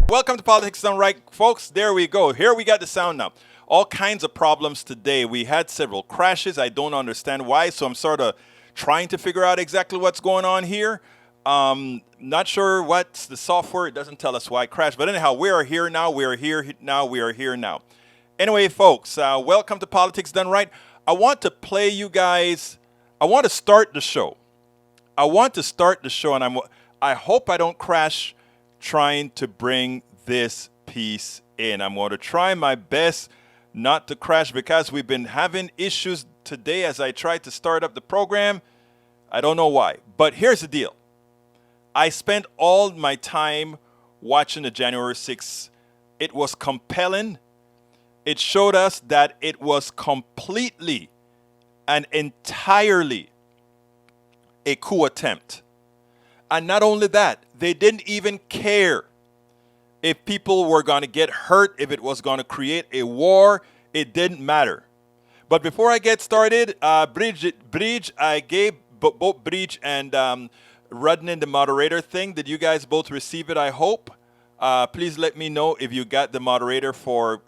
Welcome to Politics Done Right, folks. There we go. Here we got the sound now. All kinds of problems today. We had several crashes. I don't understand why, so I'm sort of trying to figure out exactly what's going on here. Not sure what's the software. It doesn't tell us why it crashed. But anyhow, we are here now. We are here now. We are here now. Anyway, folks, welcome to Politics Done Right. I want to play you guys. I want to start the show. And I hope I don't crash trying to bring this piece in. I'm going to try my best not to crash because we've been having issues today as I tried to start up the program. I don't know why, but here's the deal. I spent all my time watching the January 6th. It was compelling. It showed us that it was completely and entirely a coup attempt. And not only that, they didn't even care if people were going to get hurt, if it was going to create a war. It didn't matter. But before I get started, Bridge, I gave both Bridge and Rudnin the moderator thing. Did you guys both receive it, I hope? Please let me know if you got the moderator for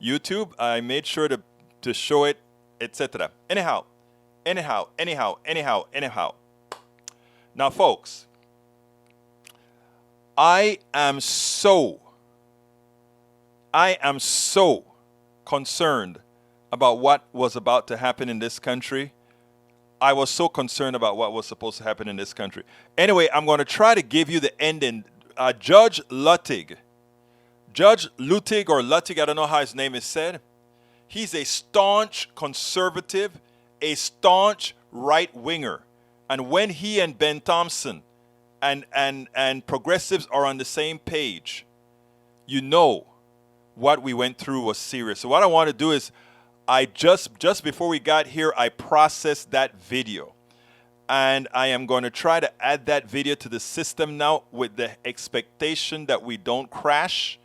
YouTube. I made sure to show it, etc. Anyhow. Now, folks, I am so concerned about what was about to happen in this country. I was so concerned about what was supposed to happen in this country. Anyway, I'm going to try to give you the ending. Judge Luttig, or Luttig, I don't know how his name is said. He's a staunch conservative, a staunch right-winger. And when he and Ben Thompson and progressives are on the same page, you know what we went through was serious. So what I want to do is, I just before we got here, I processed that video. And I am going to try to add that video to the system now with the expectation that we don't crash.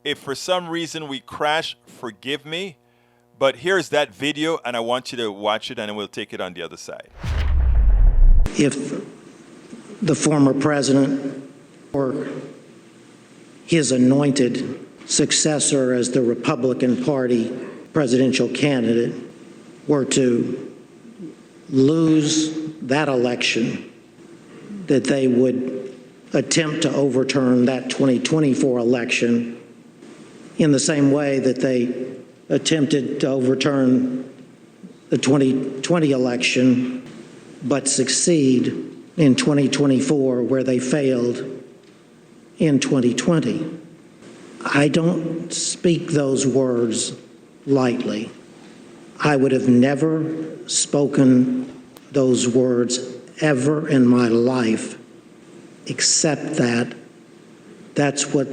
If for some reason we crash, forgive me. But here's that video, and I want you to watch it, and we'll take it on the other side. If the former president or his anointed successor as the Republican Party presidential candidate were to lose that election, that they would attempt to overturn that 2024 election in the same way that they attempted to overturn the 2020 election, but succeed in 2024 where they failed in 2020. I don't speak those words lightly. I would have never spoken those words ever in my life, except that that's what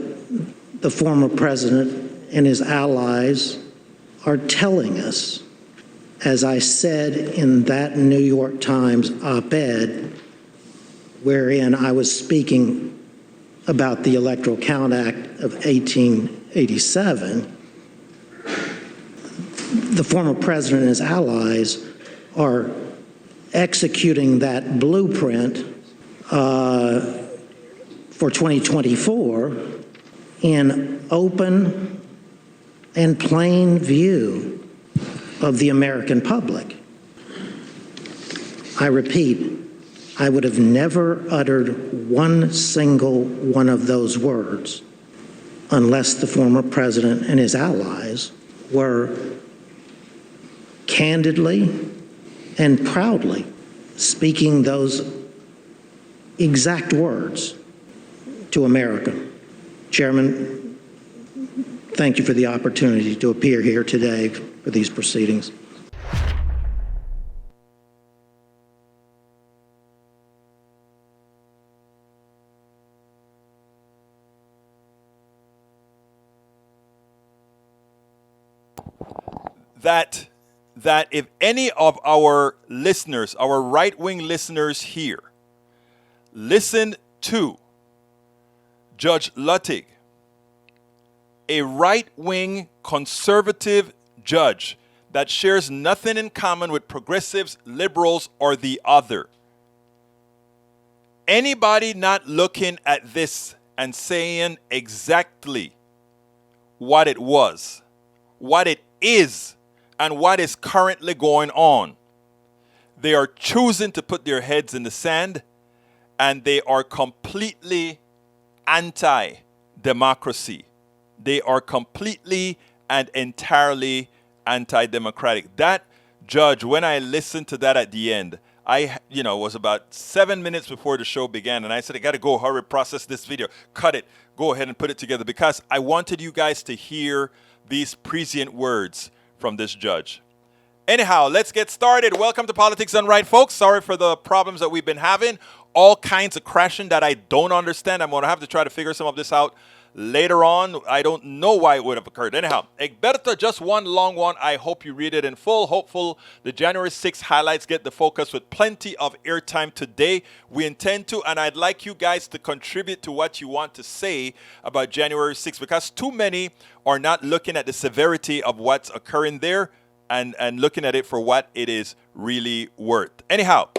the former president and his allies are telling us. As I said in that New York Times op-ed, wherein I was speaking about the Electoral Count Act of 1887, the former president and his allies are executing that blueprint for 2024 in open and plain view of the American public. I repeat, I would have never uttered one single one of those words unless the former president and his allies were candidly and proudly speaking those exact words to America. Chairman, thank you for the opportunity to appear here today for these proceedings. That if any of our listeners, our right-wing listeners here, listen to Judge Luttig, a right-wing conservative judge that shares nothing in common with progressives, liberals, or the other. Anybody not looking at this and saying exactly what it was, what it is, and what is currently going on. They are choosing to put their heads in the sand, and they are completely anti-democracy. They are completely and entirely anti-democratic. That judge, when I listened to that at the end, was about 7 minutes before the show began, and I said, I got to go hurry, process this video, cut it, go ahead and put it together, because I wanted you guys to hear these prescient words from this judge. Anyhow, let's get started. Welcome to Politics Done Right, folks. Sorry for the problems that we've been having. All kinds of crashing that I don't understand. I'm going to have to try to figure some of this out later on. I don't know why it would have occurred. Anyhow, Egberto, just one long one. I hope you read it in full. Hopeful the January 6th highlights get the focus with plenty of airtime today. We intend to, and I'd like you guys to contribute to what you want to say about January 6th, because too many are not looking at the severity of what's occurring there and looking at it for what it is really worth. Anyhow,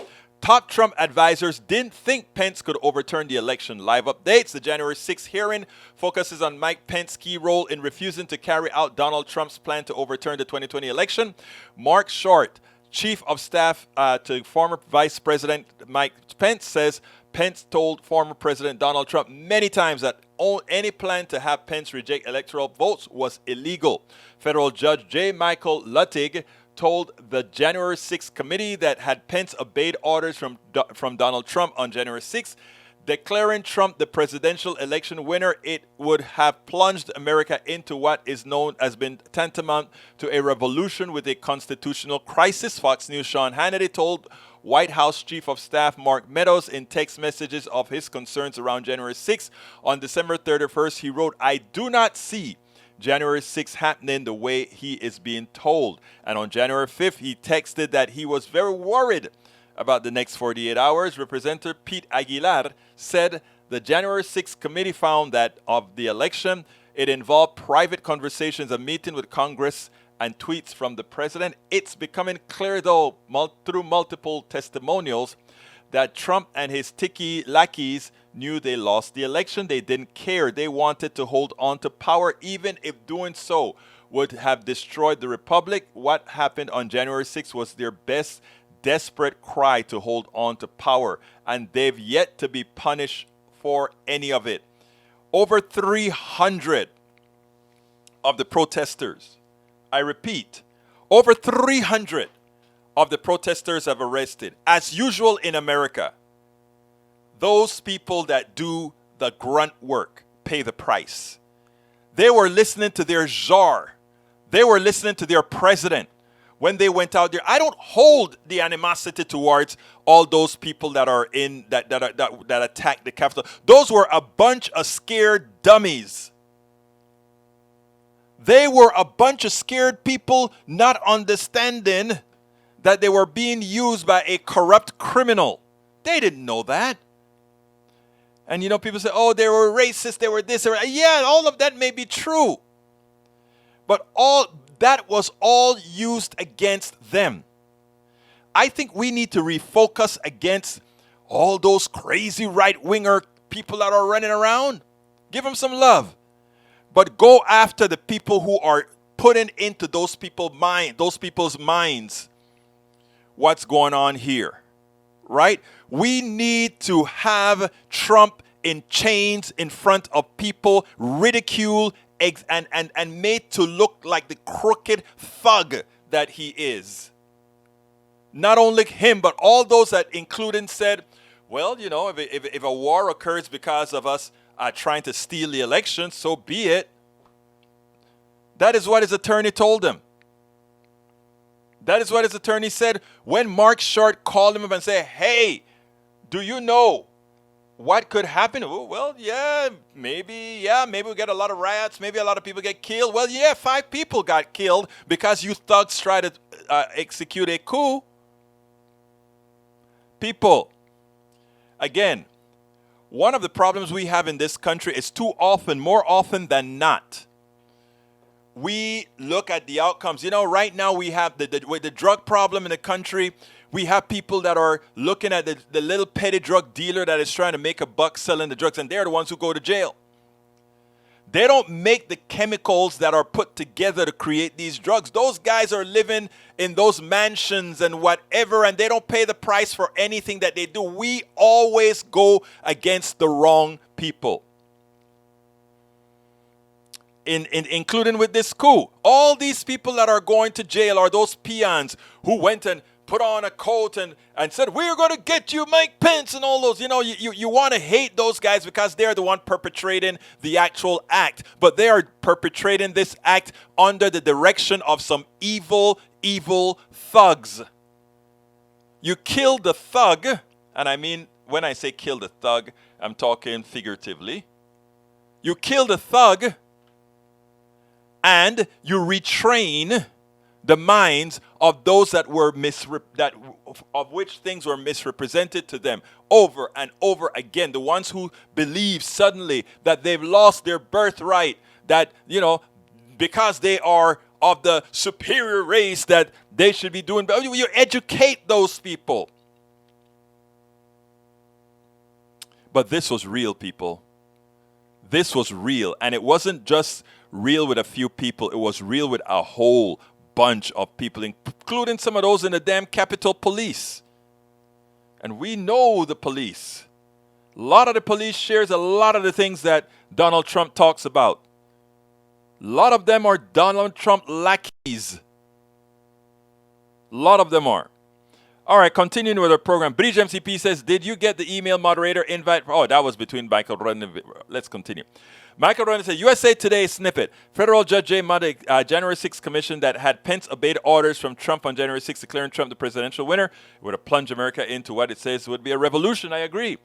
top Trump advisors didn't think Pence could overturn the election. Live updates. The January 6th hearing focuses on Mike Pence's key role in refusing to carry out Donald Trump's plan to overturn the 2020 election. Mark Short, chief of staff to former Vice President Mike Pence, says Pence told former President Donald Trump many times that any plan to have Pence reject electoral votes was illegal. Federal Judge J. Michael Luttig told the January 6th committee that had Pence obeyed orders from Donald Trump on January 6th, declaring Trump the presidential election winner, it would have plunged America into what is known as been tantamount to a revolution with a constitutional crisis. Fox News' Sean Hannity told White House Chief of Staff Mark Meadows in text messages of his concerns around January 6th. On December 31st, he wrote, "I do not see January 6th happening the way he is being told." And on January 5th, he texted that he was very worried about the next 48 hours. Representative Pete Aguilar said the January 6th committee found that of the election, it involved private conversations, a meeting with Congress, and tweets from the president. It's becoming clear, though, through multiple testimonials, that Trump and his ticky lackeys knew they lost the election. They didn't care. They wanted to hold on to power, even if doing so would have destroyed the republic. What happened on January 6th was their best desperate cry to hold on to power, and they've yet to be punished for any of it. Over 300 of the protesters, I repeat, over 300 of the protesters have arrested. As usual in America, those people that do the grunt work pay the price. They were listening to their czar. They were listening to their president when they went out there. I don't hold the animosity towards all those people that are in that attacked the Capitol. Those were a bunch of scared dummies. They were a bunch of scared people not understanding that they were being used by a corrupt criminal. They didn't know that. And people say, oh, they were racist, they were this, yeah, all of that may be true. But all that was all used against them. I think we need to refocus against all those crazy right-winger people that are running around. Give them some love. But go after the people who are putting into those people's minds what's going on here, right? We need to have Trump in chains in front of people, ridiculed and made to look like the crooked thug that he is. Not only him, but all those that including said, well, if a war occurs because of us trying to steal the election, so be it. That is what his attorney told him. That is what his attorney said when Mark Short called him up and said, hey, do you know what could happen? Well, maybe we get a lot of riots. Maybe a lot of people get killed. Well, 5 people got killed because you thugs tried to execute a coup. People, again, one of the problems we have in this country is more often than not, we look at the outcomes. Right now we have the drug problem in the country. We have people that are looking at the little petty drug dealer that is trying to make a buck selling the drugs, and they're the ones who go to jail. They don't make the chemicals that are put together to create these drugs. Those guys are living in those mansions and whatever, and they don't pay the price for anything that they do. We always go against the wrong people. Including with this coup. All these people that are going to jail are those peons who went and put on a coat and said, we're going to get you, Mike Pence, and all those. You know, you want to hate those guys because they're the one perpetrating the actual act. But they are perpetrating this act under the direction of some evil, evil thugs. You kill the thug, and I mean, when I say kill the thug, I'm talking figuratively. You kill the thug, and you retrain the minds of those that were of which things were misrepresented to them over and over again. The ones who believe suddenly that they've lost their birthright, that, you know, because they are of the superior race that they should be doing. You educate those people. But this was real, people. This was real. And it wasn't just real with a few people. It was real with a whole bunch of people, including some of those in the damn Capitol Police. And we know the police. A lot of the police shares a lot of the things that Donald Trump talks about. A lot of them are Donald Trump lackeys. A lot of them are. All right, continuing with our program. Bridge MCP says, did you get the email moderator invite? Oh, that was between Michael Rudden and... Let's continue. Michael Rudden said, USA Today snippet. Federal Judge Jay Muddick, January 6th commission that had Pence obeyed orders from Trump on January 6th, declaring Trump the presidential winner, would have plunged America into what it says would be a revolution. I agree.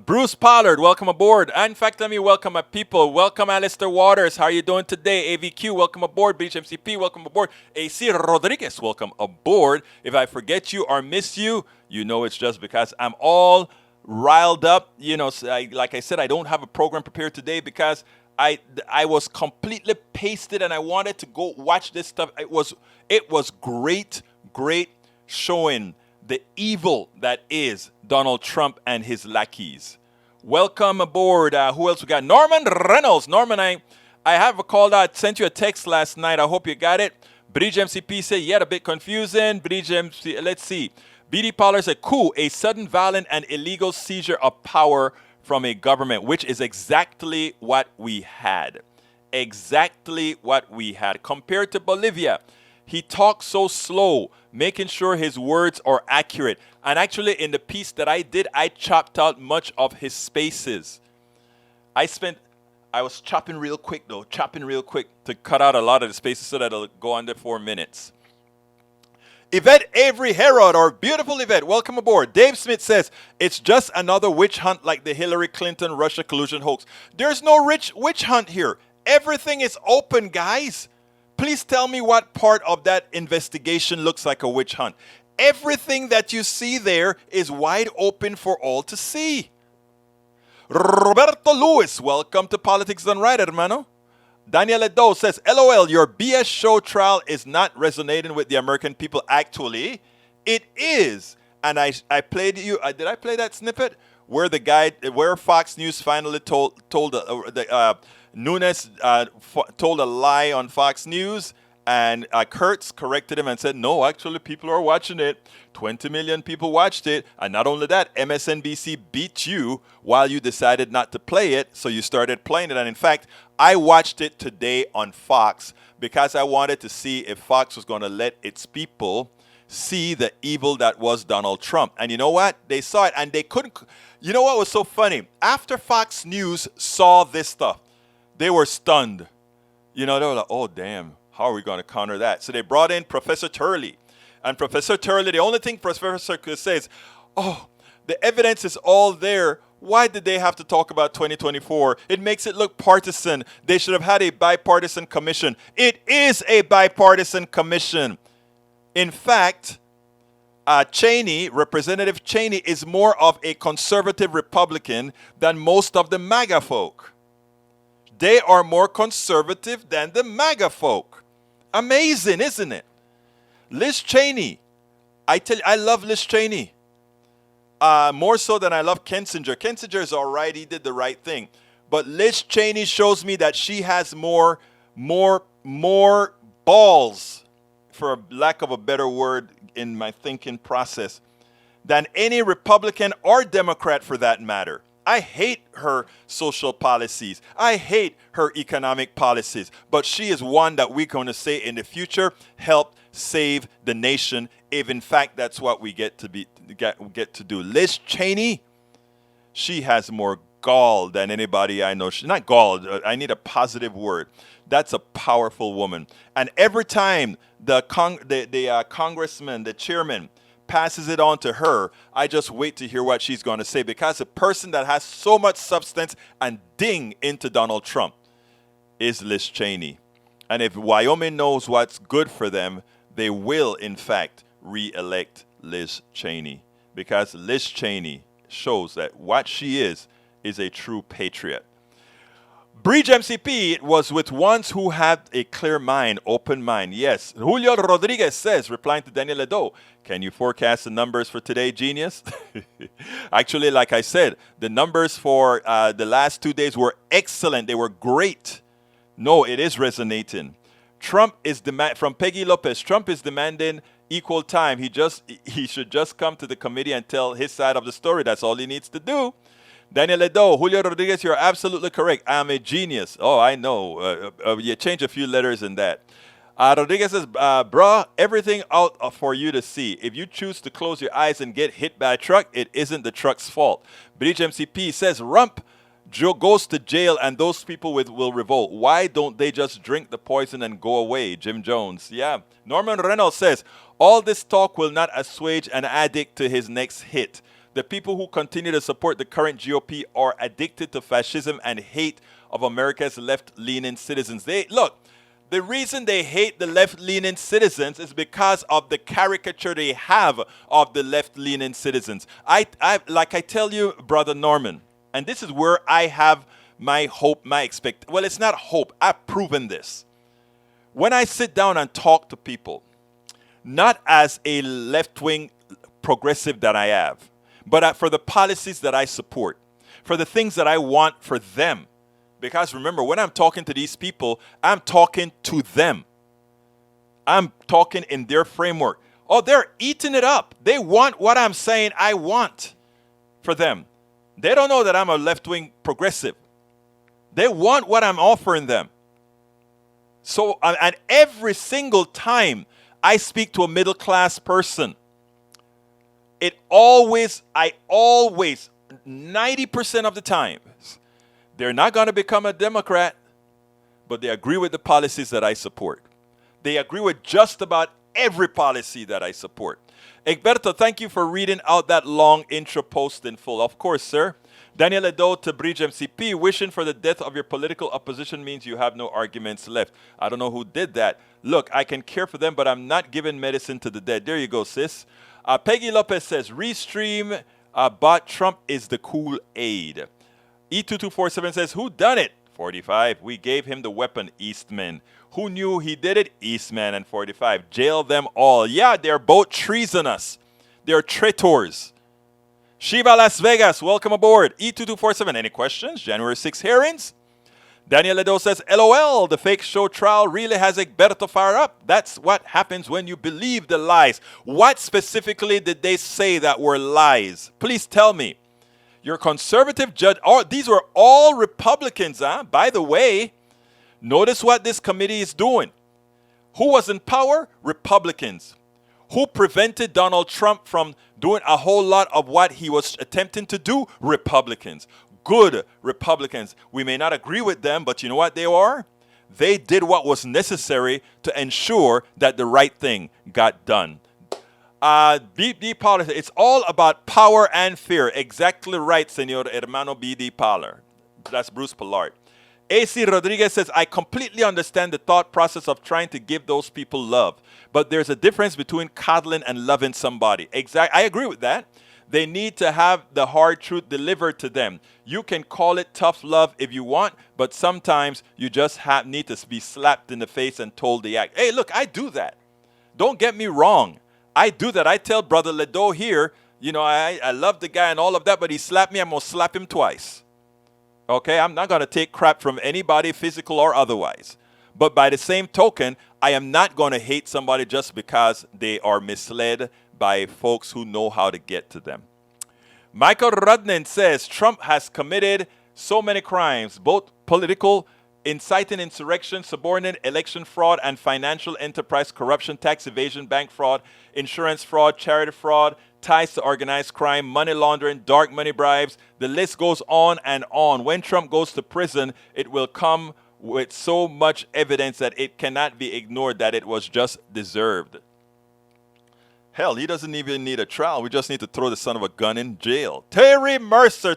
Bruce Pollard, welcome aboard. In fact, let me welcome my people. Welcome, Alistair Waters. How are you doing today? AVQ, welcome aboard. Beach MCP, welcome aboard. AC Rodriguez, welcome aboard. If I forget you or miss you, you know it's just because I'm all riled up. You know, like I said, I don't have a program prepared today because I was completely pasted and I wanted to go watch this stuff. It was great showing the evil that is Donald Trump and his lackeys. Welcome aboard. Who else we got? Norman Reynolds. Norman, I have a call out. Sent you a text last night. I hope you got it. Bridge MCP said, yeah, a bit confusing. Bridge MC, let's see. BD Pollard said, coup, a sudden, violent, and illegal seizure of power from a government, which is exactly what we had. Exactly what we had. Compared to Bolivia, he talks so slow, making sure his words are accurate. And actually, in the piece that I did, I chopped out much of his spaces. I was chopping real quick, though, to cut out a lot of the spaces so that it'll go under 4 minutes. Yvette Avery Herod, or beautiful Yvette, welcome aboard. Dave Smith says, it's just another witch hunt like the Hillary Clinton Russia collusion hoax. There's no witch hunt here. Everything is open, guys. Please tell me what part of that investigation looks like a witch hunt. Everything that you see there is wide open for all to see. Roberto Lewis, welcome to Politics Done Right, hermano. Daniel Edo says, LOL, your BS show trial is not resonating with the American people. Actually, it is. And I played you, did I play that snippet? Where Fox News finally told Nunes told a lie on Fox News, and Kurtz corrected him and said, no, actually people are watching it. 20 million people watched it. And not only that, MSNBC beat you while you decided not to play it, so you started playing it. And in fact, I watched it today on Fox because I wanted to see if Fox was going to let its people see the evil that was Donald Trump. And you know what? They saw it, and they couldn't. You know what was so funny? After Fox News saw this stuff, they were stunned. You know, they were like, oh, damn, how are we going to counter that? So they brought in Professor Turley. And Professor Turley, the only thing Professor could say is, oh, the evidence is all there. Why did they have to talk about 2024? It makes it look partisan. They should have had a bipartisan commission. It is a bipartisan commission. In fact, Representative Cheney is more of a conservative Republican than most of the MAGA folk. They are more conservative than the MAGA folk. Amazing, isn't it? Liz Cheney, I tell you, I love Liz Cheney. More so than I love Kissinger. Kissinger is all right. He did the right thing. But Liz Cheney shows me that she has more balls, for lack of a better word in my thinking process, than any Republican or Democrat for that matter. I hate her social policies. I hate her economic policies. But she is one that we're going to say in the future helped save the nation, if in fact that's what we get to do. Liz Cheney, she has more gall than anybody I know. She's not gall. I need a positive word. That's a powerful woman. And every time the congressman, the chairman, passes it on to her, I just wait to hear what she's going to say, because a person that has so much substance and ding into Donald Trump is Liz Cheney. And if Wyoming knows what's good for them, they will, in fact, re-elect Liz Cheney, because Liz Cheney shows that what she is a true patriot. Bridge MCP was with ones who had a clear mind, open mind. Yes. Julio Rodriguez says, replying to Daniel Ledo, can you forecast the numbers for today, genius? Actually, like I said, the numbers for the last 2 days were excellent. They were great. No, it is resonating. Trump is from Peggy Lopez. Trump is demanding equal time. He should just come to the committee and tell his side of the story. That's all he needs to do. Daniel Ledo, Julio Rodriguez, you're absolutely correct. I'm a genius. Oh, I know. You change a few letters in that. Rodriguez says, bruh, everything out for you to see. If you choose to close your eyes and get hit by a truck, it isn't the truck's fault. Bridge MCP says, Rump Joe goes to jail and those people will revolt. Why don't they just drink the poison and go away? Jim Jones. Yeah. Norman Reynolds says, all this talk will not assuage an addict to his next hit. The people who continue to support the current GOP are addicted to fascism and hate of America's left-leaning citizens. The reason they hate the left-leaning citizens is because of the caricature they have of the left-leaning citizens. Like I tell you, Brother Norman, and this is where I have my hope, well, it's not hope. I've proven this. When I sit down and talk to people, not as a left-wing progressive that I have, but for the policies that I support, for the things that I want for them. Because remember, when I'm talking to these people, I'm talking to them. I'm talking in their framework. Oh, they're eating it up. They want what I'm saying I want for them. They don't know that I'm a left-wing progressive. They want what I'm offering them. So, and every single time I speak to a middle-class person, I always, 90% of the time, they're not going to become a Democrat, but they agree with the policies that I support. They agree with just about every policy that I support. Egberto, thank you for reading out that long intro post in full. Of course, sir. Daniel Edo to Bridge MCP, wishing for the death of your political opposition means you have no arguments left. I don't know who did that. Look, I can care for them, but I'm not giving medicine to the dead. There you go, sis. Peggy Lopez says, Restream bot Trump is the cool aid. E2247 says, who done it? 45. We gave him the weapon, Eastman. Who knew he did it? Eastman and 45. Jail them all. Yeah, they're both treasonous. They're traitors. Shiva Las Vegas, welcome aboard. E2247, any questions? January 6 hearings? Daniel Ledo says, LOL, the fake show trial really has Egberto fire up. That's what happens when you believe the lies. What specifically did they say that were lies? Please tell me. Your conservative judge, these were all Republicans, huh? By the way, notice what this committee is doing. Who was in power? Republicans. Who prevented Donald Trump from doing a whole lot of what he was attempting to do? Republicans. Good Republicans. We may not agree with them, but you know what they are? They did what was necessary to ensure that the right thing got done. BD Pollard, it's all about power and fear. Exactly right, Senor Hermano BD Pollard. That's Bruce Pollard. AC Rodriguez says, I completely understand the thought process of trying to give those people love. But there's a difference between coddling and loving somebody. I agree with that. They need to have the hard truth delivered to them. You can call it tough love if you want, but sometimes you just need to be slapped in the face and told the act. Hey, look, I do that. Don't get me wrong. I do that. I tell Brother Ledo here, I love the guy and all of that, but he slapped me. I'm going to slap him twice. Okay? I'm not going to take crap from anybody, physical or otherwise. But by the same token, I am not going to hate somebody just because they are misled by folks who know how to get to them. Michael Rudnin says Trump has committed so many crimes, both political, inciting insurrection, subordinate election fraud, and financial enterprise corruption, tax evasion, bank fraud, insurance fraud, charity fraud, ties to organized crime, money laundering, dark money bribes. The list goes on and on. When Trump goes to prison, it will come with so much evidence that it cannot be ignored that it was just deserved. Hell, he doesn't even need a trial. We just need to throw the son of a gun in jail. Tory Mercer.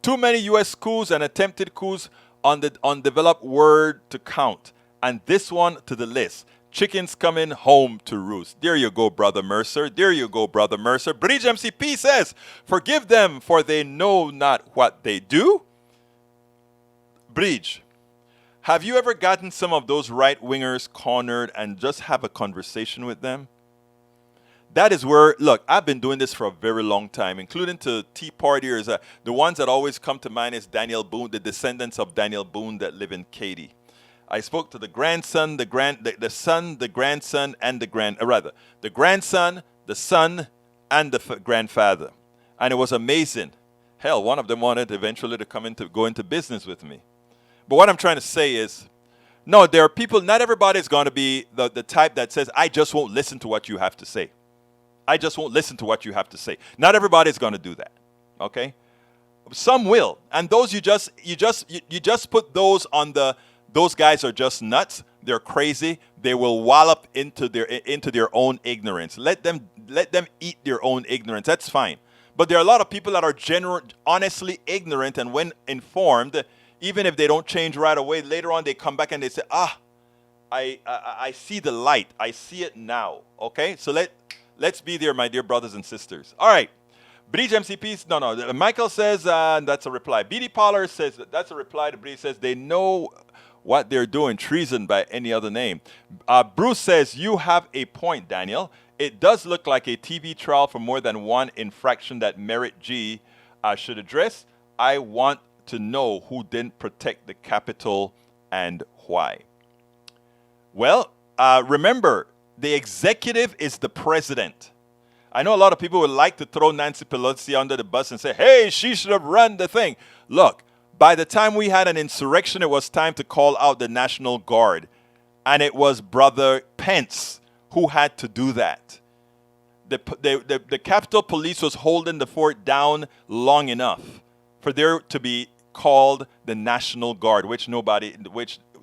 Too many U.S. coups and attempted coups on the undeveloped word to count. And this one to the list. Chickens coming home to roost. There you go, Brother Mercer. Bridge MCP says, forgive them, for they know not what they do. Bridge, have you ever gotten some of those right-wingers cornered and just have a conversation with them? That is where, look, I've been doing this for a very long time, including to Tea Partiers. The ones that always come to mind is Daniel Boone, the descendants of Daniel Boone that live in Katy. I spoke to the grandson, the son, the grandson, and the grandson, the son, and the grandfather. And it was amazing. Hell, one of them wanted eventually to go into business with me. But what I'm trying to say is, no, there are people, not everybody is going to be the type that says, I just won't listen to what you have to say. I just won't listen to what you have to say. Not everybody is going to do that. Okay? Some will. And those you just put those on those guys are just nuts. They're crazy. They will wallop into their own ignorance. Let them eat their own ignorance. That's fine. But there are a lot of people that are honestly ignorant, and when informed, even if they don't change right away, later on they come back and they say, I see the light. I see it now. Okay? So let's be there, my dear brothers and sisters. All right. Bridge MCP, no. Michael says, that's a reply. BD Pollard says, that's a reply to Bridge says, they know what they're doing, treason by any other name. Bruce says, you have a point, Daniel. It does look like a TV trial for more than one infraction that Merritt G should address. I want to know who didn't protect the Capitol and why. Well, remember, the executive is the president. I know a lot of people would like to throw Nancy Pelosi under the bus and say, hey, she should have run the thing. Look, by the time we had an insurrection, it was time to call out the National Guard. And it was Brother Pence who had to do that. The Capitol Police was holding the fort down long enough for there to be called the National Guard, which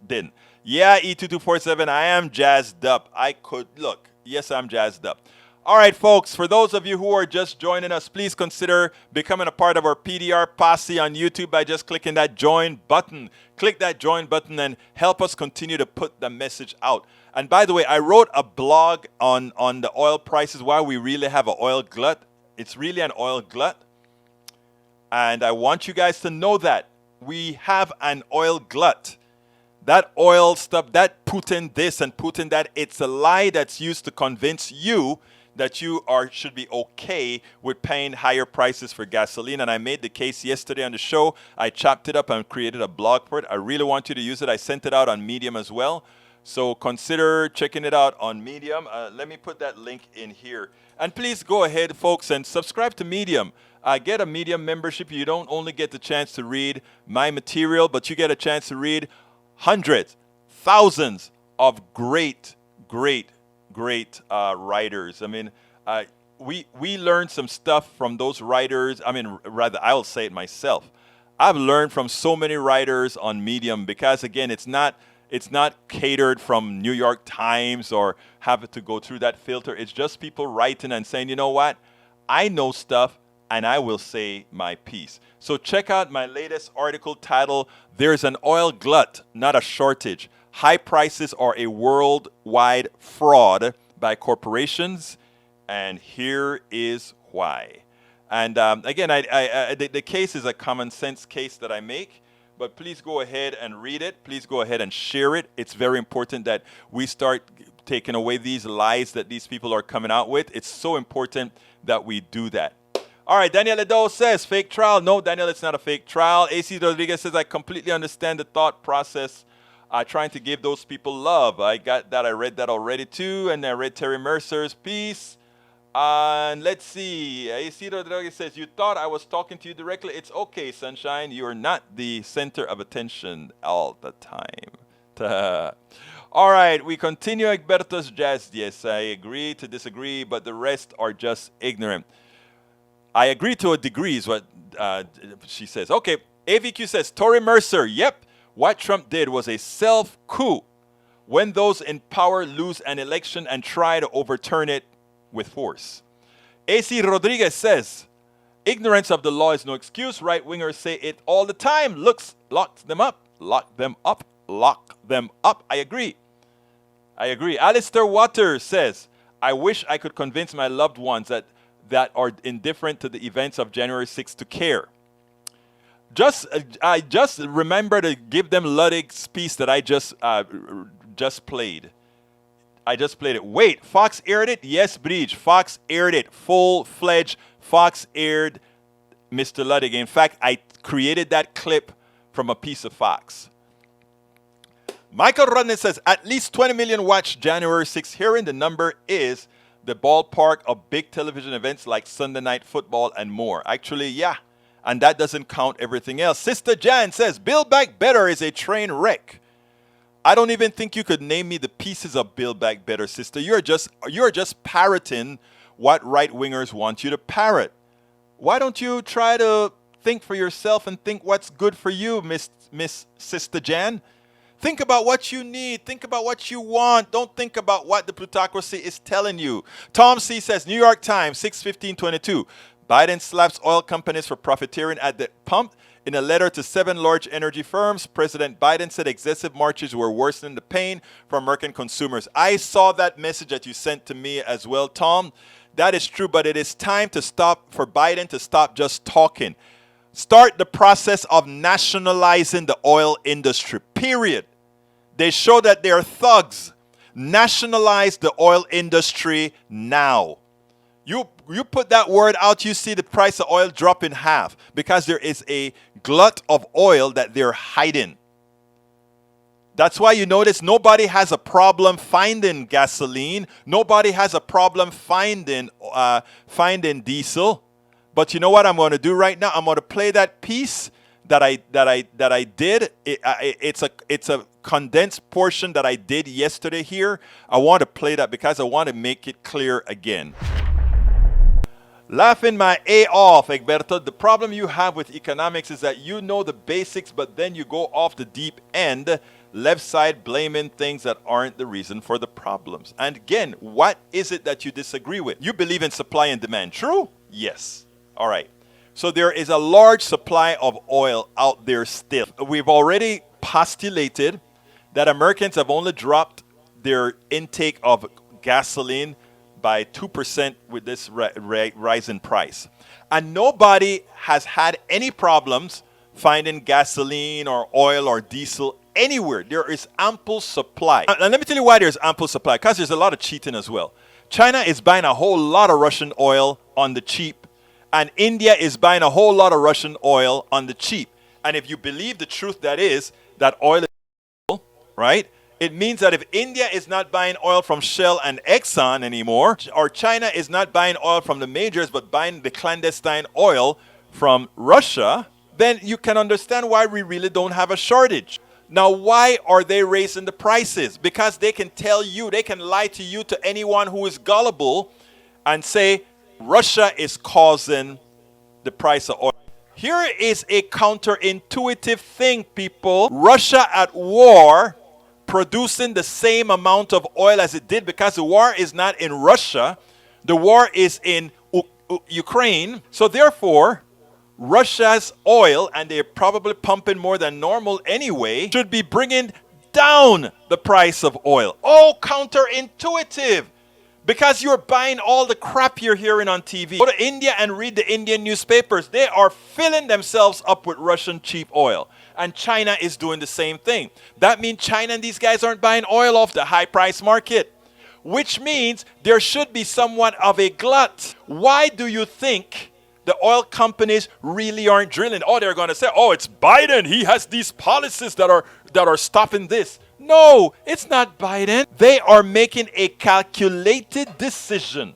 didn't. Yeah, E2247, I am jazzed up. Yes, I'm jazzed up. All right, folks, for those of you who are just joining us, please consider becoming a part of our PDR posse on YouTube by just clicking that join button. Click that join button and help us continue to put the message out. And by the way, I wrote a blog on the oil prices, why we really have an oil glut. It's really an oil glut. And I want you guys to know that we have an oil glut. That oil stuff, that Putin this and Putin that, it's a lie that's used to convince you that you should be okay with paying higher prices for gasoline. And I made the case yesterday on the show. I chopped it up and created a blog for it. I really want you to use it. I sent it out on Medium as well. So consider checking it out on Medium. Let me put that link in here. And please go ahead, folks, and subscribe to Medium. Get a Medium membership. You don't only get the chance to read my material, but you get a chance to read hundreds, thousands of great writers. I mean, we learned some stuff from those writers. I mean, rather, I'll say it myself. I've learned from so many writers on Medium because, again, it's not catered from New York Times or have to go through that filter. It's just people writing and saying, you know what? I know stuff and I will say my piece. So check out my latest article titled, There's an Oil Glut, Not a Shortage. High prices are a worldwide fraud by corporations, and here is why. And again, the case is a common sense case that I make, but please go ahead and read it. Please go ahead and share it. It's very important that we start taking away these lies that these people are coming out with. It's so important that we do that. All right, Daniel Edo says, fake trial. No, Daniel, it's not a fake trial. AC Rodriguez says, I completely understand the thought process. Trying to give those people love. I got that. I read that already too. And I read Terry Mercer's piece. And let's see. AC Rodriguez says, you thought I was talking to you directly. It's okay, Sunshine. You are not the center of attention all the time. All right, we continue Egberto's jazz. Yes, I agree to disagree, but the rest are just ignorant. I agree to a degree is what she says. Okay, AVQ says, Tory Mercer, yep, what Trump did was a self-coup when those in power lose an election and try to overturn it with force. AC Rodriguez says, ignorance of the law is no excuse. Right-wingers say it all the time. Lock them up, lock them up, lock them up. I agree. Alistair Waters says, I wish I could convince my loved ones that are indifferent to the events of January 6th to care. I just remember to give them Ludwig's piece that I just played. I just played it. Wait, Fox aired it? Yes, Bridge. Fox aired it. Full-fledged. Fox aired Mr. Ludwig. In fact, I created that clip from a piece of Fox. Michael Rodney says, at least 20 million watched January 6th hearing. The number is the ballpark of big television events like Sunday Night Football and more. Actually, yeah. And that doesn't count everything else. Sister Jan says, Build Back Better is a train wreck. I don't even think you could name me the pieces of Build Back Better, sister. You're just parroting what right-wingers want you to parrot. Why don't you try to think for yourself and think what's good for you, Miss Sister Jan? Think about what you need. Think about what you want. Don't think about what the plutocracy is telling you. Tom C. says, New York Times, 6/15/22. Biden slaps oil companies for profiteering at the pump. In a letter to 7 large energy firms, President Biden said excessive margins were worsening the pain for American consumers. I saw that message that you sent to me as well, Tom. That is true, but it is time to stop for Biden to stop just talking. Start the process of nationalizing the oil industry, period. They show that they are thugs. Nationalize the oil industry now. You put that word out, you see the price of oil drop in half because there is a glut of oil that they're hiding. That's why you notice nobody has a problem finding gasoline. Nobody has a problem finding diesel. But you know what I'm going to do right now? I'm going to play that piece that I did. It's a condensed portion that I did yesterday here. I want to play that because I want to make it clear again. Laughing my A off, Egberto. The problem you have with economics is that you know the basics, but then you go off the deep end, left side blaming things that aren't the reason for the problems. And again, what is it that you disagree with? You believe in supply and demand, true? Yes. All right. So there is a large supply of oil out there still. We've already postulated that Americans have only dropped their intake of gasoline by 2% with this rise in price. And nobody has had any problems finding gasoline or oil or diesel anywhere. There is ample supply. And let me tell you why there's ample supply, because there's a lot of cheating as well. China is buying a whole lot of Russian oil on the cheap, and India is buying a whole lot of Russian oil on the cheap. And if you believe the truth that is that oil is, right? It means that if India is not buying oil from Shell and Exxon anymore, or China is not buying oil from the majors but buying the clandestine oil from Russia, then you can understand why we really don't have a shortage. Now, why are they raising the prices? Because they can tell you, they can lie to you, to anyone who is gullible, and say Russia is causing the price of oil. Here is a counterintuitive thing, people. Russia at war, producing the same amount of oil as it did, because the war is not in Russia, the war is in Ukraine. So therefore, Russia's oil, and they're probably pumping more than normal anyway, should be bringing down the price of oil. Oh, counterintuitive. Because you're buying all the crap you're hearing on TV. Go to India and read the Indian newspapers. They are filling themselves up with Russian cheap oil. And China is doing the same thing. That means China and these guys aren't buying oil off the high price market, which means there should be somewhat of a glut. Why do you think the oil companies really aren't drilling? Oh, they're going to say, oh, it's Biden. He has these policies that are stopping this. No, it's not Biden. They are making a calculated decision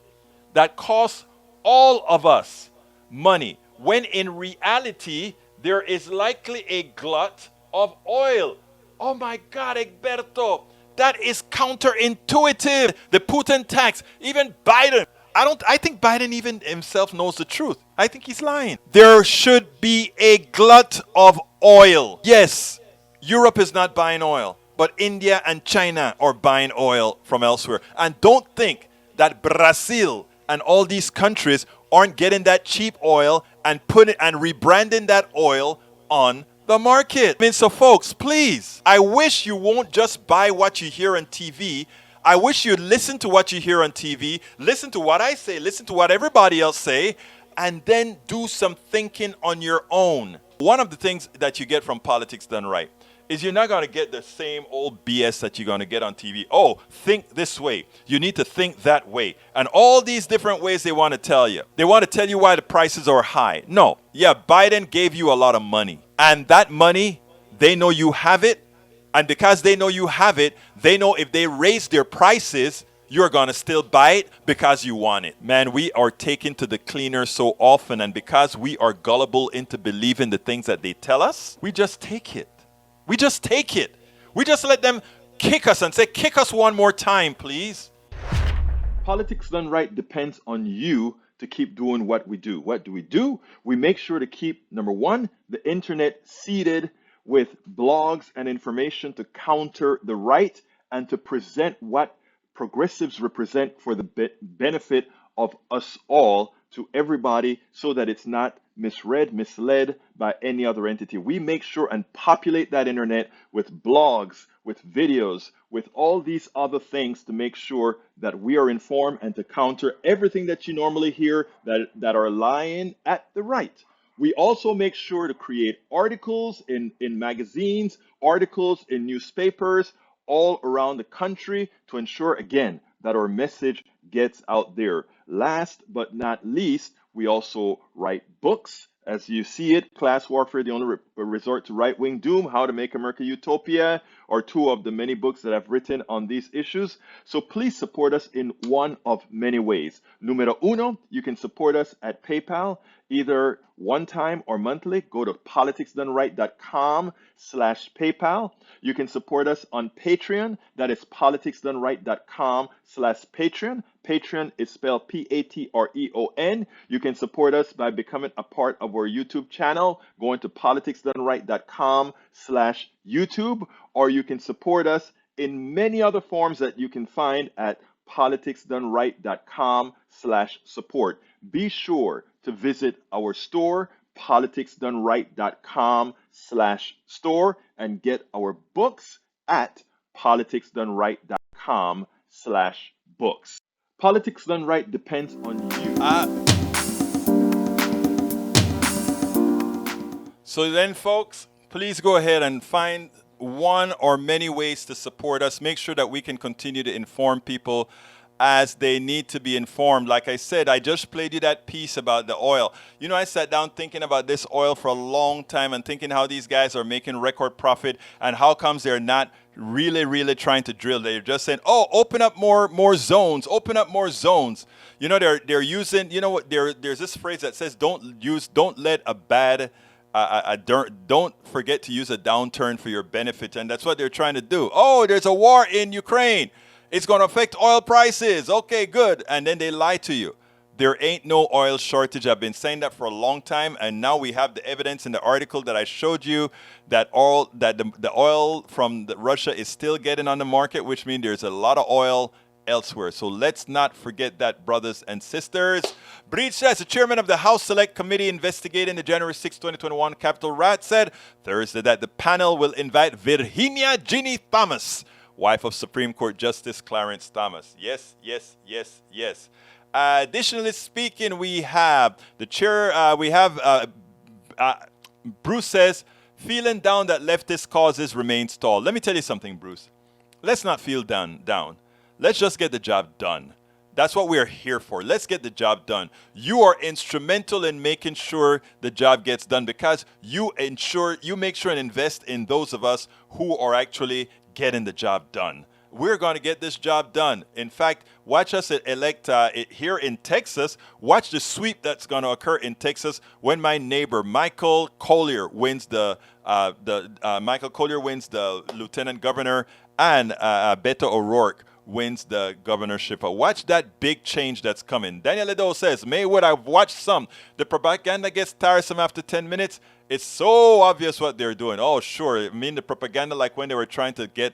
that costs all of us money, when in reality, there is likely a glut of oil. Oh my God, Egberto, that is counterintuitive. The Putin tax, even Biden. I think Biden even himself knows the truth. I think he's lying. There should be a glut of oil. Yes, Europe is not buying oil, but India and China are buying oil from elsewhere. And don't think that Brazil and all these countries aren't getting that cheap oil and rebranding that oil on the market. I mean, so folks, please, I wish you won't just buy what you hear on TV. I wish you'd listen to what you hear on TV, listen to what I say, listen to what everybody else say, and then do some thinking on your own. One of the things that you get from Politics Done Right is you're not going to get the same old BS that you're going to get on TV. Oh, think this way. You need to think that way. And all these different ways they want to tell you. They want to tell you why the prices are high. No. Yeah, Biden gave you a lot of money. And that money, they know you have it. And because they know you have it, they know if they raise their prices, you're going to still buy it because you want it. Man, we are taken to the cleaner so often. And because we are gullible into believing the things that they tell us, we just take it. We just take it. We just let them kick us and say, kick us one more time, please. Politics Done Right depends on you to keep doing what we do. What do? We make sure to keep, number one, the internet seeded with blogs and information to counter the right and to present what progressives represent for the benefit of us all to everybody, so that it's not misread, misled by any other entity. We make sure and populate that internet with blogs, with videos, with all these other things to make sure that we are informed and to counter everything that you normally hear that are lying at the right. We also make sure to create articles in magazines, articles in newspapers all around the country to ensure, again, that our message gets out there. Last but not least, we also write books. As you see it, Class Warfare, the Only Resort to Right-Wing Doom, How to Make America Utopia, are two of the many books that I've written on these issues. So please support us in one of many ways. Numero uno, you can support us at PayPal, either one time or monthly. Go to politicsdoneright.com/PayPal. You can support us on Patreon. That is politicsdoneright.com/Patreon. Patreon is spelled Patreon. You can support us by becoming a part of our YouTube channel, going to politicsdoneright.com/YouTube, or you can support us in many other forms that you can find at politicsdoneright.com/support. Be sure to visit our store, politicsdoneright.com/store, and get our books at politicsdoneright.com/books. Politics Done Right depends on you. So then, folks, please go ahead and find one or many ways to support us. Make sure that we can continue to inform people as they need to be informed. Like I said, I just played you that piece about the oil. You know, I sat down thinking about this oil for a long time and thinking how these guys are making record profit and how comes they're not really trying to drill. They're just saying, oh, open up more zones, open up more zones. You know, they're using, you know what, there's this phrase that says don't let a bad don't forget to use a downturn for your benefit. And that's what they're trying to do. Oh, there's a war in Ukraine. It's going to affect oil prices. Okay, good. And then they lie to you. There ain't no oil shortage. I've been saying that for a long time, and now we have the evidence in the article that I showed you that the oil from Russia is still getting on the market, which means there's a lot of oil elsewhere. So let's not forget that, brothers and sisters. Breach says the chairman of the House Select Committee investigating the January 6, 2021 Capitol riot said Thursday that the panel will invite Virginia Ginny Thomas, wife of Supreme Court Justice Clarence Thomas. Yes, yes, yes, yes. Additionally speaking, we have the chair, Bruce says, feeling down that leftist causes remain stalled. Let me tell you something, Bruce. Let's not feel down. Let's just get the job done. That's what we are here for. Let's get the job done. You are instrumental in making sure the job gets done because you make sure and invest in those of us who are actually getting the job done. We're going to get this job done. In fact, watch us elect here in Texas. Watch the sweep that's going to occur in Texas when my neighbor Michael Collier wins the lieutenant governor and Beto O'Rourke wins the governorship. Watch that big change that's coming. Daniel Ledo says, Maywood, I've watched some. The propaganda gets tiresome after 10 minutes. It's so obvious what they're doing. Oh, sure. I mean, the propaganda like when they were trying to get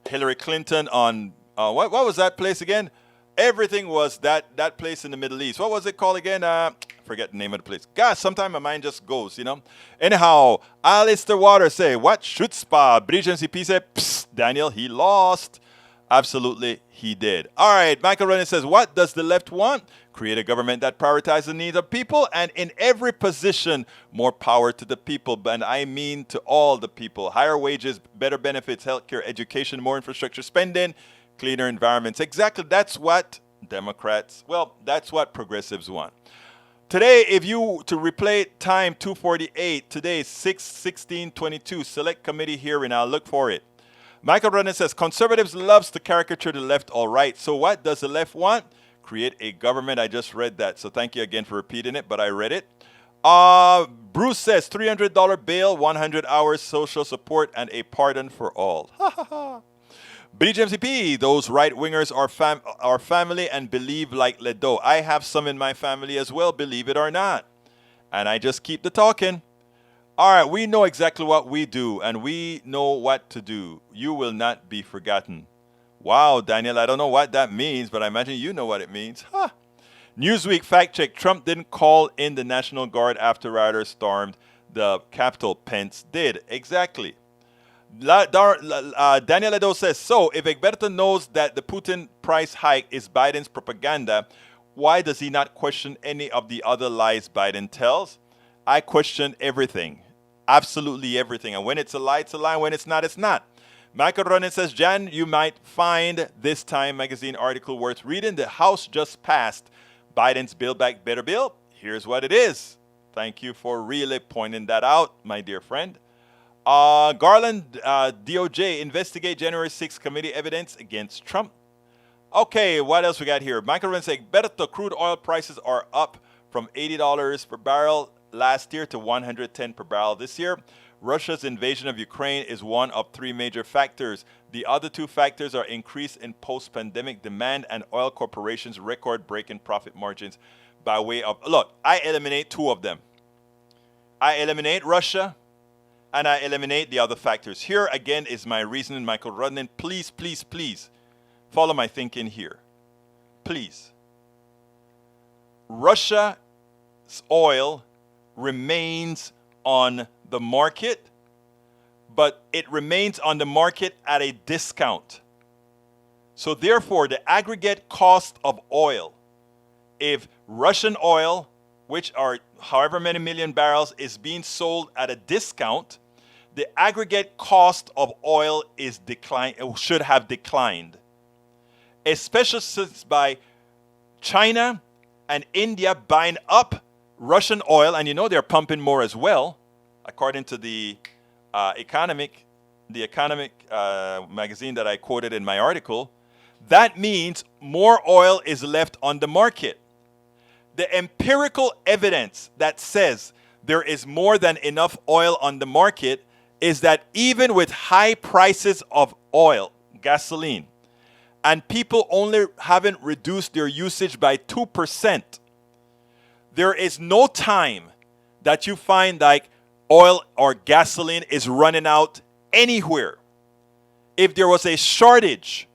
Hillary Clinton on, what was that place again? Everything was that place in the Middle East. What was it called again? Forget the name of the place. Gosh, sometimes my mind just goes, Anyhow, Alistair Waters say, what chutzpah? British MCP said, psst, Daniel, he lost. Absolutely, he did. All right, Michael Rennie says, what does the left want? Create a government that prioritizes the needs of people, and in every position, more power to the people. And I mean to all the people. Higher wages, better benefits, healthcare, education, more infrastructure spending, cleaner environments. Exactly, that's what that's what progressives want. Today, if you to replay time 248, today is 6/16/22, select committee hearing. I'll look for it. Michael Runner says, conservatives loves to caricature the left all right. So what does the left want? Create a government. I just read that. So thank you again for repeating it, but I read it. Bruce says, $300 bail, 100 hours social support, and a pardon for all. Ha ha ha. BGMCP, those right-wingers are family and believe like Ledo. I have some in my family as well, believe it or not. And I just keep the talking. All right, we know exactly what we do, and we know what to do. You will not be forgotten. Wow, Daniel, I don't know what that means, but I imagine you know what it means. Huh. Newsweek fact check. Trump didn't call in the National Guard after rioters stormed the Capitol. Pence did. Exactly. Daniel Ledo says, so if Egberto knows that the Putin price hike is Biden's propaganda, why does he not question any of the other lies Biden tells? I question everything. Absolutely everything. And when it's a lie, it's a lie. When it's not, it's not. Michael Ronan says, Jan, you might find this Time magazine article worth reading. The House just passed Biden's Build Back Better bill. Here's what it is. Thank you for really pointing that out, my dear friend. Garland, DOJ, investigate January 6th committee evidence against Trump. Okay, what else we got here? Michael Ronan says, Berto, crude oil prices are up from $80 per barrel last year to $110 per barrel this year. Russia's invasion of Ukraine is one of three major factors. The other two factors are increase in post-pandemic demand and oil corporations' record-breaking profit margins by way of... Look, I eliminate two of them. I eliminate Russia, and I eliminate the other factors. Here, again, is my reasoning, Michael Rudnin. Please, please, please follow my thinking here. Please. Russia's oil remains on the market, but it remains on the market at a discount. So therefore, the aggregate cost of oil, if Russian oil, which are however many million barrels, is being sold at a discount, the aggregate cost of oil is should have declined. Especially since by China and India buying up Russian oil, and you know they're pumping more as well, according to the economic magazine that I quoted in my article. That means more oil is left on the market. The empirical evidence that says there is more than enough oil on the market is that even with high prices of oil, gasoline, and people only haven't reduced their usage by 2%, there is no time that you find like oil or gasoline is running out anywhere. If there was a shortage,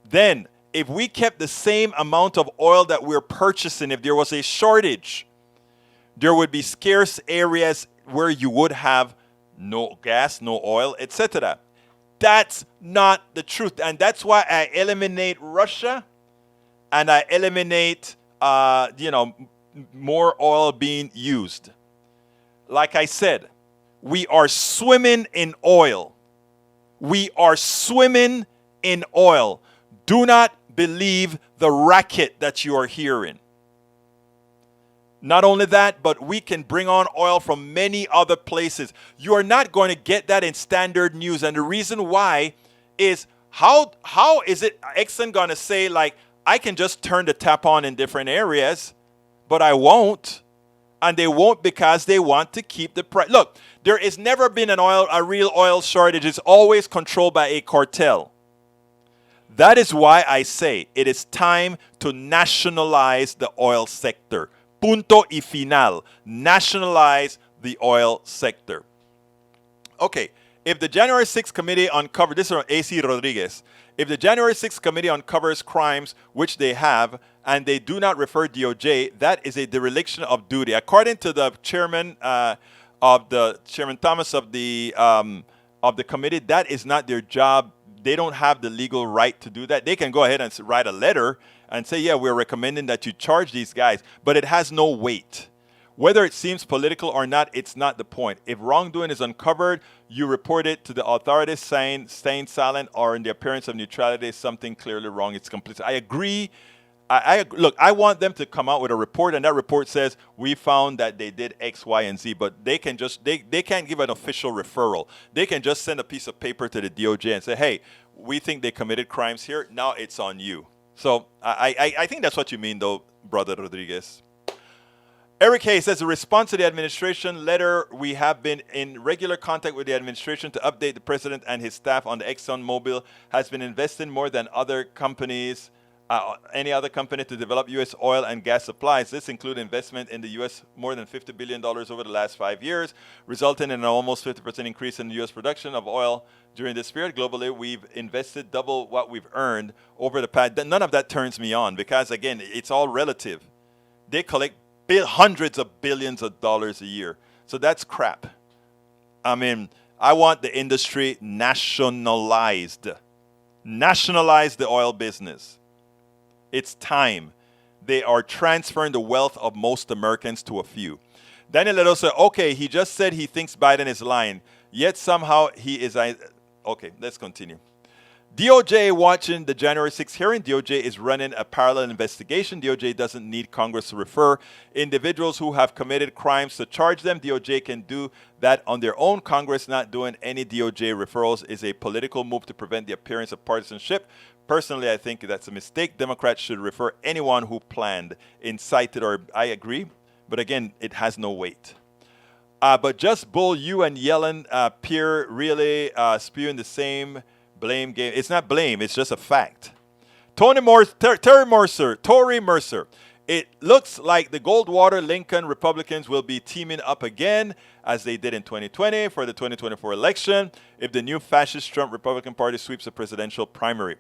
then if we kept the same amount of oil that we're purchasing, if there was a shortage, there would be scarce areas where you would have no gas, no oil, etc. That's not the truth. And that's why I eliminate Russia and I eliminate, more oil being used. Like I said, we are swimming in oil. We are swimming in oil. Do not believe the racket that you are hearing. Not only that, but we can bring on oil from many other places. You are not going to get that in standard news. And the reason why is how is it Exxon going to say, like, I can just turn the tap on in different areas, but I won't. And they won't because they want to keep the price. Look, there has never been a real oil shortage. It's always controlled by a cartel. That is why I say it is time to nationalize the oil sector. Punto y final. Nationalize the oil sector. Okay, if the January 6th committee uncovered, this is from A.C. Rodriguez, if the January 6th committee uncovers crimes, which they have, and they do not refer DOJ, that is a dereliction of duty. According to the chairman Chairman Thomas of the committee, that is not their job. They don't have the legal right to do that. They can go ahead and write a letter and say, yeah, we're recommending that you charge these guys, but it has no weight. Whether it seems political or not, it's not the point. If wrongdoing is uncovered, you report it to the authorities, staying silent or in the appearance of neutrality is something clearly wrong. It's complete. I agree. Look, I want them to come out with a report, and that report says we found that they did X, Y, and Z, but they can just they can't give an official referral. They can just send a piece of paper to the DOJ and say, hey, we think they committed crimes here. Now it's on you. So I think that's what you mean, though, Brother Rodriguez. Eric Hayes says, in response to the administration letter, we have been in regular contact with the administration to update the president and his staff on the ExxonMobil has been investing more than other companies, any other company to develop U.S. oil and gas supplies. This includes investment in the U.S. more than $50 billion over the last 5 years, resulting in an almost 50% increase in the U.S. production of oil during this period. Globally, we've invested double what we've earned over the past. None of that turns me on because, again, it's all relative. They collect hundreds of billions of dollars a year. So that's crap. I mean, I want the industry nationalized. Nationalize the oil business. It's time. They are transferring the wealth of most Americans to a few. Daniel Ledo said, okay, he just said he thinks Biden is lying, yet somehow he is... Okay, let's continue. DOJ watching the January 6th hearing. DOJ is running a parallel investigation. DOJ doesn't need Congress to refer individuals who have committed crimes to charge them. DOJ can do that on their own. Congress not doing any DOJ referrals is a political move to prevent the appearance of partisanship. Personally, I think that's a mistake. Democrats should refer anyone who planned, incited, or I agree. But again, it has no weight. But just Bull, you and Yellen appear really spewing the same blame game. It's not blame, it's just a fact. Tory Mercer. It looks like the Goldwater Lincoln Republicans will be teaming up again as they did in 2020 for the 2024 election if the new fascist Trump Republican Party sweeps the presidential primary.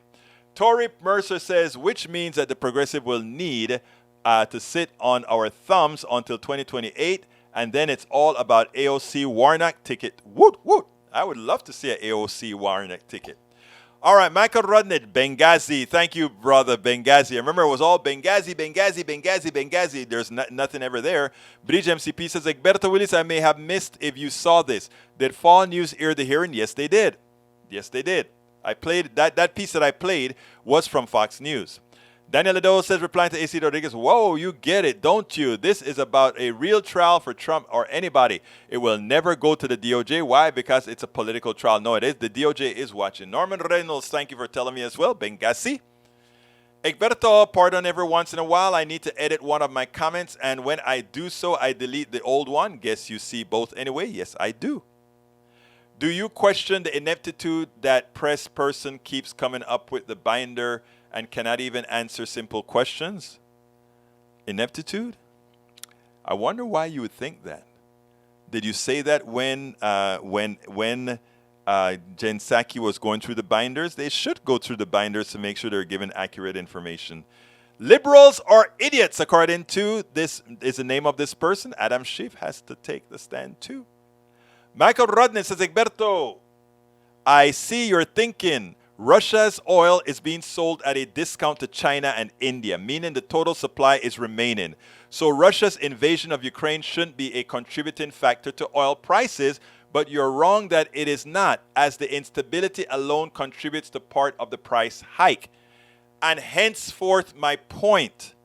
Tory Mercer says, which means that the progressive will need to sit on our thumbs until 2028, and then it's all about AOC Warnock ticket. Woot, woot. I would love to see an AOC Warnock ticket. All right, Michael Rudnett, Benghazi. Thank you, brother, Benghazi. I remember it was all Benghazi. There's nothing ever there. Bridge MCP says, Egberto Willis, I may have missed if you saw this. Did Fall News air the hearing? Yes, they did. Yes, they did. I played, that piece that I played was from Fox News. Daniel Ledo says, replying to A.C. Rodriguez, whoa, you get it, don't you? This is about a real trial for Trump or anybody. It will never go to the DOJ. Why? Because it's a political trial. No, it is. The DOJ is watching. Norman Reynolds, thank you for telling me as well. Benghazi. Egberto, pardon every once in a while. I need to edit one of my comments, and when I do so, I delete the old one. Guess you see both anyway. Yes, I do. Do you question the ineptitude that press person keeps coming up with the binder and cannot even answer simple questions? Ineptitude? I wonder why you would think that. Did you say that when Jen Psaki was going through the binders? They should go through the binders to make sure they're given accurate information. Liberals are idiots, according to this is the name of this person. Adam Schiff has to take the stand too. Michael Rodney says, Egberto, I see you're thinking Russia's oil is being sold at a discount to China and India, meaning the total supply is remaining. So Russia's invasion of Ukraine shouldn't be a contributing factor to oil prices, but you're wrong that it is not, as the instability alone contributes to part of the price hike. And henceforth, my point,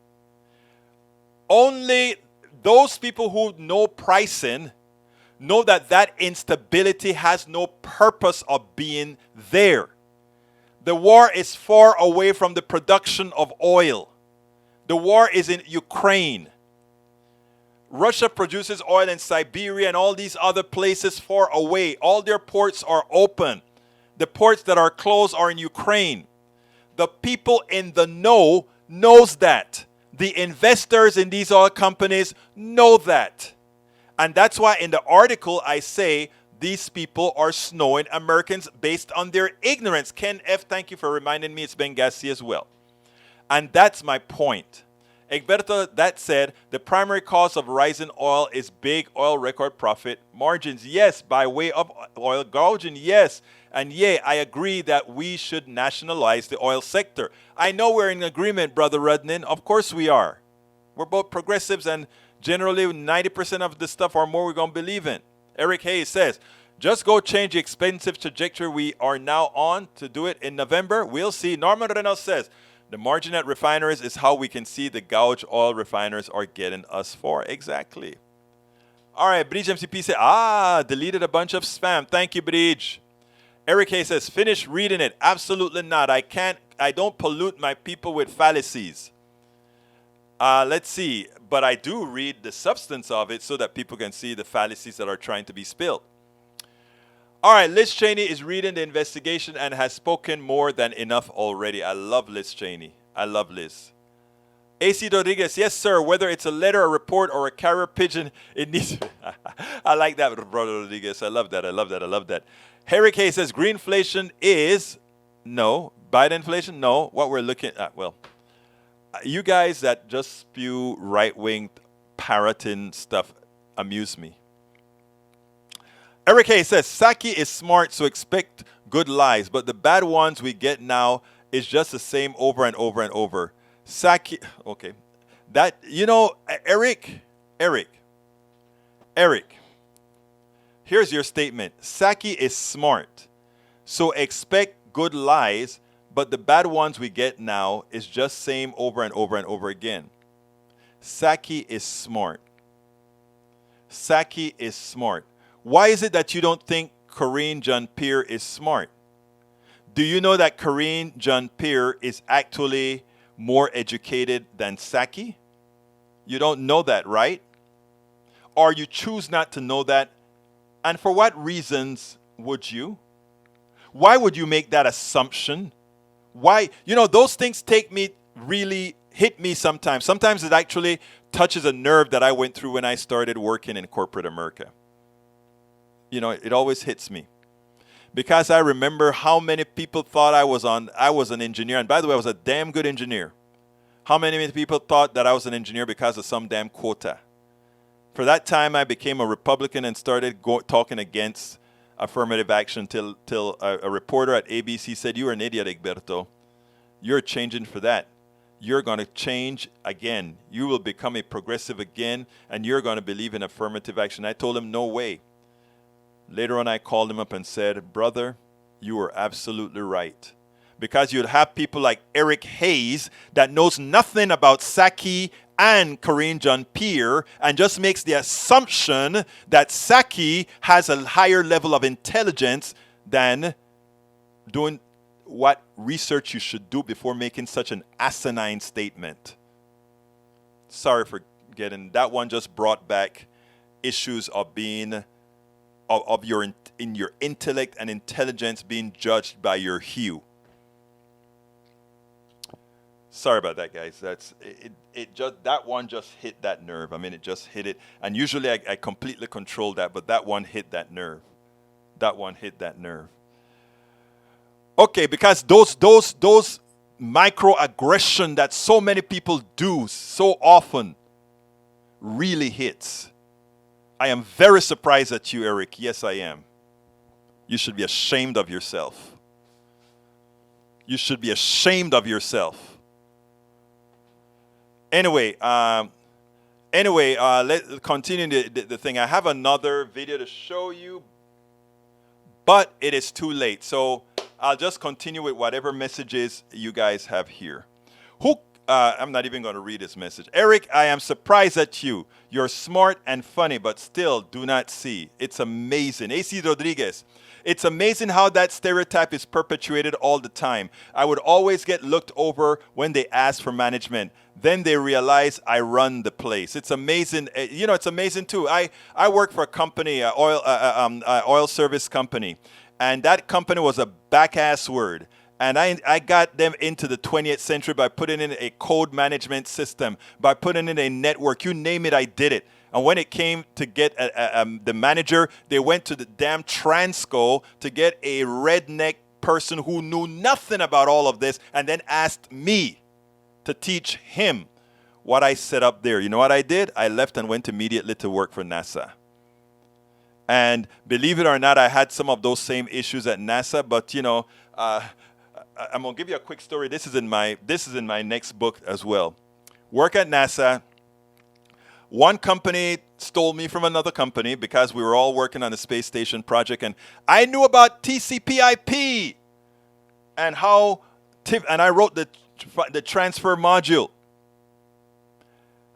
only those people who know pricing know that that instability has no purpose of being there. The war is far away from the production of oil. The war is in Ukraine. Russia produces oil in Siberia and all these other places far away. All their ports are open. The ports that are closed are in Ukraine. The people in the know knows that. The investors in these oil companies know that. And that's why in the article I say these people are snowing Americans based on their ignorance. Ken F., thank you for reminding me it's Benghazi as well. And that's my point. Egberto, that said, the primary cause of rising oil is big oil record profit margins. Yes, by way of oil gouging, yes. And yeah, I agree that we should nationalize the oil sector. I know we're in agreement, Brother Rudnin. Of course we are. We're both progressives, and generally 90% of the stuff or more we're going to believe in. Eric Hayes says, just go change the expensive trajectory we are now on to do it in November. We'll see. Norman Reynolds says, the margin at refineries is how we can see the gouge oil refiners are getting us for. Exactly. All right, Bridge MCP said, deleted a bunch of spam. Thank you, Bridge. Eric Hayes says, finish reading it. Absolutely not. I don't pollute my people with fallacies. Let's see. But I do read the substance of it so that people can see the fallacies that are trying to be spilled. All right, Liz Cheney is reading the investigation and has spoken more than enough already. I love Liz Cheney. I love Liz. AC Rodriguez, yes, sir. Whether it's a letter, a report, or a carrier pigeon, it needs. I like that, Brother Rodriguez. I love that. I love that. I love that. Harry K says greenflation is no. Biden inflation, no. What we're looking at, well. You guys that just spew right-wing parroting stuff amuse me. Eric Hayes says, Saki is smart, so expect good lies, but the bad ones we get now is just the same over and over and over. Saki, okay. That, Eric, here's your statement. Saki is smart, so expect good lies, but the bad ones we get now is just same over and over and over again. Saki is smart. Saki is smart. Why is it that you don't think Karine Jean-Pierre is smart? Do you know that Karine Jean-Pierre is actually more educated than Saki? You don't know that, right? Or you choose not to know that. And for what reasons would you? Why would you make that assumption? Why? Those things really hit me sometimes. Sometimes it actually touches a nerve that I went through when I started working in corporate America. It always hits me. Because I remember how many people thought I was an engineer. And by the way, I was a damn good engineer. How many people thought that I was an engineer because of some damn quota? For that time, I became a Republican and started talking against affirmative action till a reporter at ABC said, "You're an idiot, Egberto. You're changing for that. You're going to change again. You will become a progressive again, and you're going to believe in affirmative action." I told him, no way. Later on, I called him up and said, "Brother, you were absolutely right." Because you'd have people like Eric Hayes that knows nothing about Saki and Karine Jean-Pierre and just makes the assumption that Saki has a higher level of intelligence than doing what research you should do before making such an asinine statement. Sorry for getting that one. Just brought back issues of being of your intellect and intelligence being judged by your hue. Sorry about that, guys. That's it. Just that one just hit that nerve. I mean, it just hit it. And usually I completely control that, but that one hit that nerve. That one hit that nerve. Okay, because those microaggression that so many people do so often really hits. I am very surprised at you, Eric. Yes, I am. You should be ashamed of yourself. You should be ashamed of yourself. Anyway, let's continue the thing. I have another video to show you, but it is too late. So I'll just continue with whatever messages you guys have here. I'm not even going to read this message. Eric, I am surprised at you. You're smart and funny, but still do not see. It's amazing. AC Rodriguez. It's amazing how that stereotype is perpetuated all the time. I would always get looked over when they ask for management. Then they realize I run the place. It's amazing. It's amazing too. I work for a company, oil service company, and that company was a back-ass word. And I got them into the 20th century by putting in a code management system, by putting in a network. You name it, I did it. And when it came to get the manager, they went to the damn Transco to get a redneck person who knew nothing about all of this and then asked me to teach him what I set up there. You know what I did? I left and went immediately to work for NASA. And believe it or not, I had some of those same issues at NASA, but I'm gonna give you a quick story. This is in my next book as well. Work at NASA. One company stole me from another company because we were all working on the space station project, and I knew about TCP/IP and and I wrote the transfer module.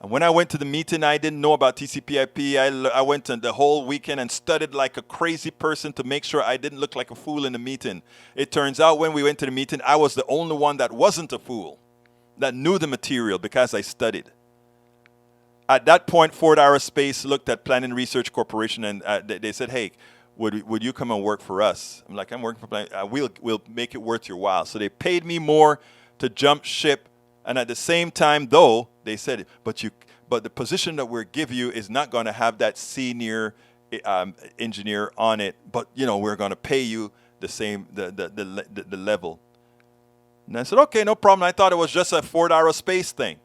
And when I went to the meeting, I didn't know about TCP/IP. I went the whole weekend and studied like a crazy person to make sure I didn't look like a fool in the meeting. It turns out when we went to the meeting, I was the only one that wasn't a fool, that knew the material because I studied. At that point, Ford Aerospace looked at Planning Research Corporation and they said, "Hey, would you come and work for us?" I'm like, "I'm working for Planning. We'll make it worth your while." So they paid me more to jump ship. And at the same time, though, they said, but the position that we're giving you is not going to have that senior engineer on it. But we're going to pay you the same the level. And I said, okay, no problem. I thought it was just a Ford Aerospace thing.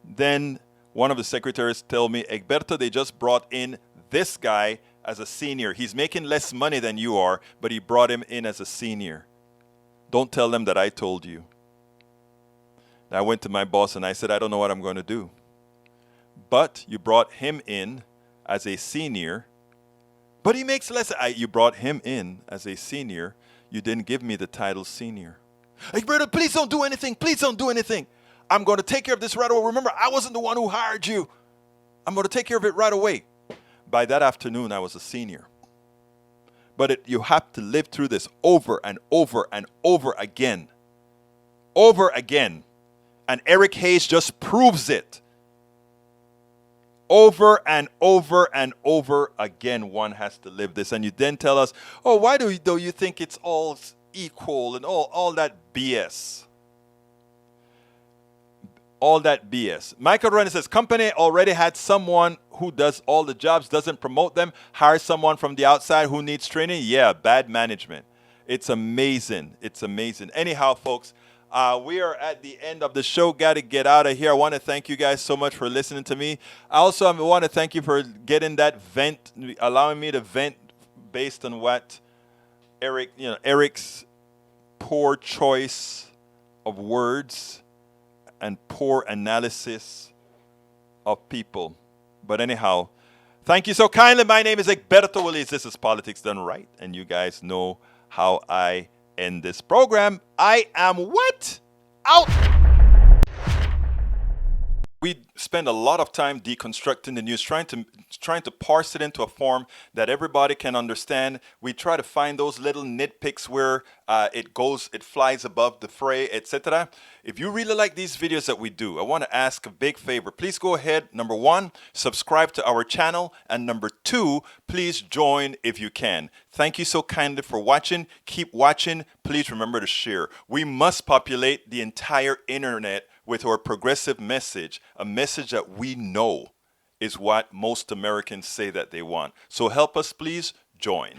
Then one of the secretaries told me, Egberto, they just brought in this guy as a senior. He's making less money than you are, but he brought him in as a senior. Don't tell them that I told you. I went to my boss and I said, I don't know what I'm going to do. But you brought him in as a senior, but he makes less. You brought him in as a senior. You didn't give me the title senior. Egberto, please don't do anything. Please don't do anything. I'm going to take care of this right away. Remember, I wasn't the one who hired you. I'm going to take care of it right away. By that afternoon, I was a senior. But you have to live through this over and over and over again. Over again. And Eric Hayes just proves it. Over and over and over again, one has to live this. And you then tell us, oh, why do you think it's all equal and all that BS? All that BS. Michael Renner says, company already had someone who does all the jobs, doesn't promote them, hire someone from the outside who needs training. Yeah, bad management. It's amazing. It's amazing. Anyhow, folks, we are at the end of the show. Got to get out of here. I want to thank you guys so much for listening to me. Also, I want to thank you for getting that vent, allowing me to vent based on what Eric's poor choice of words and poor analysis of people. But anyhow, thank you so kindly. My name is Egberto Willies. This is Politics Done Right. And you guys know how I end this program. I am what? Out! We spend a lot of time deconstructing the news, trying to parse it into a form that everybody can understand. We try to find those little nitpicks where it flies above the fray, etc. If you really like these videos that we do, I want to ask a big favor. Please go ahead, number 1, subscribe to our channel, and number 2, please join if you can. Thank you so kindly for watching. Keep watching. Please remember to share. We must populate the entire internet with our progressive message, a message that we know is what most Americans say that they want. So help us, please join.